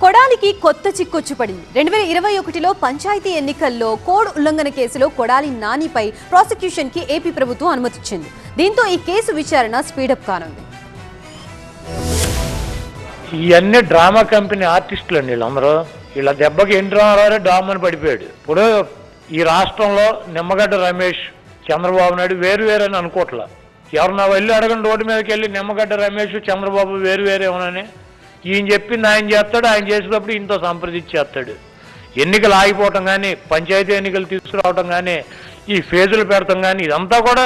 కొడాలికి కొత్త చిక్కొచ్చు పడింది. 2021లో పంచాయతీ ఎన్నికల్లో కోడ్ ఉల్లంఘన కేసులో కొడాలి నానిపై ప్రాసిక్యూషన్ కి ఏపీ ప్రభుత్వం అనుమతిచ్చింది. దీంతో ఈ కేసు విచారణ స్పీడప్ కానుంది. ఇవన్నీ డ్రామా కంపెనీ ఆర్టిస్టులు అండి వీళ్ళందరూ. వీళ్ళ దెబ్బకి ఎన్టీ రామారావు డామని పడిపోయాడు. ఇప్పుడు ఈ రాష్ట్రంలో నిమ్మగడ్డ రమేష్, చంద్రబాబు నాయుడు వేరు అని అనుకోవట్లా. ఎవరన్నా వెళ్ళి అడగండి రోడ్డు మీదకి వెళ్ళి నిమ్మగడ్డ రమేష్, చంద్రబాబు వేరేమోనని. ఈయన చెప్పింది ఆయన చేస్తాడు, ఆయన చేసినప్పుడు ఈయనతో సంప్రదించేస్తాడు. ఎన్నికలు ఆగిపోవటం కానీ, పంచాయతీ ఎన్నికలు తీసుకురావటం కానీ, ఈ ఫేజులు పెడతాం కానీ, ఇదంతా కూడా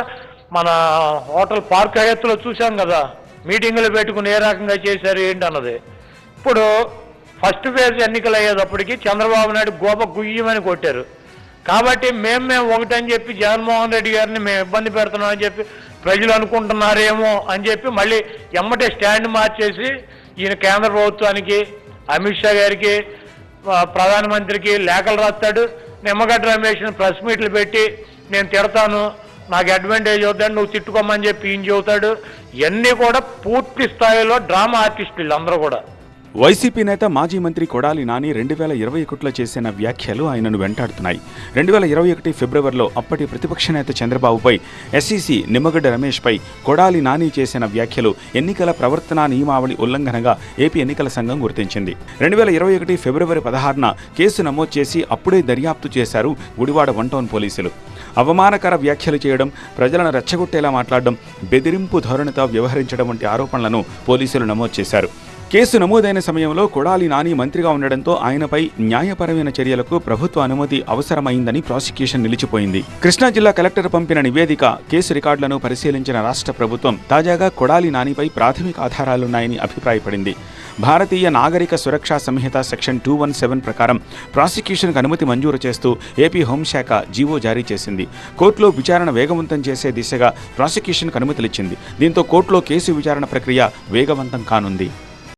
మన హోటల్ పార్క్ హయత్తులో చూసాం కదా. మీటింగులు పెట్టుకుని ఏ రకంగా చేశారు ఏంటి అన్నది. ఇప్పుడు ఫస్ట్ ఫేజ్ ఎన్నికలు అయ్యేటప్పటికి చంద్రబాబు నాయుడు గోప గుయ్యమని కొట్టారు. కాబట్టి మేము ఒకటని చెప్పి జగన్మోహన్ రెడ్డి గారిని మేము ఇబ్బంది పెడుతున్నామని చెప్పి ప్రజలు అనుకుంటున్నారేమో అని చెప్పి మళ్ళీ ఎమ్మటే స్టాండ్ మార్చేసి ఈయన కేంద్ర ప్రభుత్వానికి, అమిత్ షా గారికి, ప్రధానమంత్రికి లేఖలు రాస్తాడు. నిమ్మగడ్డ రమేష్ని ప్రెస్ మీట్లు పెట్టి నేను తిడతాను, నాకు అడ్వాంటేజ్ అవుతాడు, నువ్వు తిట్టుకోమని చెప్పి ఈయన చెబుతాడు. ఇవన్నీ కూడా పూర్తి స్థాయిలో డ్రామా ఆర్టిస్టులు అందరూ కూడా. వైసీపీ నేత మాజీ మంత్రి కొడాలి నాని 2021లో చేసిన వ్యాఖ్యలు ఆయనను వెంటాడుతున్నాయి. 2021 ఫిబ్రవరిలో అప్పటి ప్రతిపక్ష నేత చంద్రబాబుపై ఎస్ఈసీ నిమ్మగడ్డ రమేష్పై కొడాలి నాని చేసిన వ్యాఖ్యలు ఎన్నికల ప్రవర్తనా నియమావళి ఉల్లంఘనగా ఏపీ ఎన్నికల సంఘం గుర్తించింది. 2021 ఫిబ్రవరి 16న కేసు నమోదు చేసి అప్పుడే దర్యాప్తు చేశారు గుడివాడ 1 టౌన్ పోలీసులు. అవమానకర వ్యాఖ్యలు చేయడం, ప్రజలను రెచ్చగొట్టేలా మాట్లాడడం, బెదిరింపు ధోరణితో వ్యవహరించడం వంటి ఆరోపణలను పోలీసులు నమోదు చేశారు. కేసు నమోదైన సమయంలో కొడాలి నాని మంత్రిగా ఉండడంతో ఆయనపై న్యాయపరమైన చర్యలకు ప్రభుత్వ అనుమతి అవసరమైందని ప్రాసిక్యూషన్ నిలిచిపోయింది. కృష్ణా జిల్లా కలెక్టర్ పంపిన నివేదిక, కేసు రికార్డులను పరిశీలించిన రాష్ట్ర ప్రభుత్వం తాజాగా కొడాలి నానిపై ప్రాథమిక ఆధారాలున్నాయని అభిప్రాయపడింది. భారతీయ నాగరిక సురక్షా సంహిత సెక్షన్ 217 ప్రకారం ప్రాసిక్యూషన్కు అనుమతి మంజూరు చేస్తూ ఏపీ హోంశాఖ జీవో జారీ చేసింది. కోర్టులో విచారణ వేగవంతం చేసే దిశగా ప్రాసిక్యూషన్కు అనుమతులిచ్చింది. దీంతో కోర్టులో కేసు విచారణ ప్రక్రియ వేగవంతం కానుంది.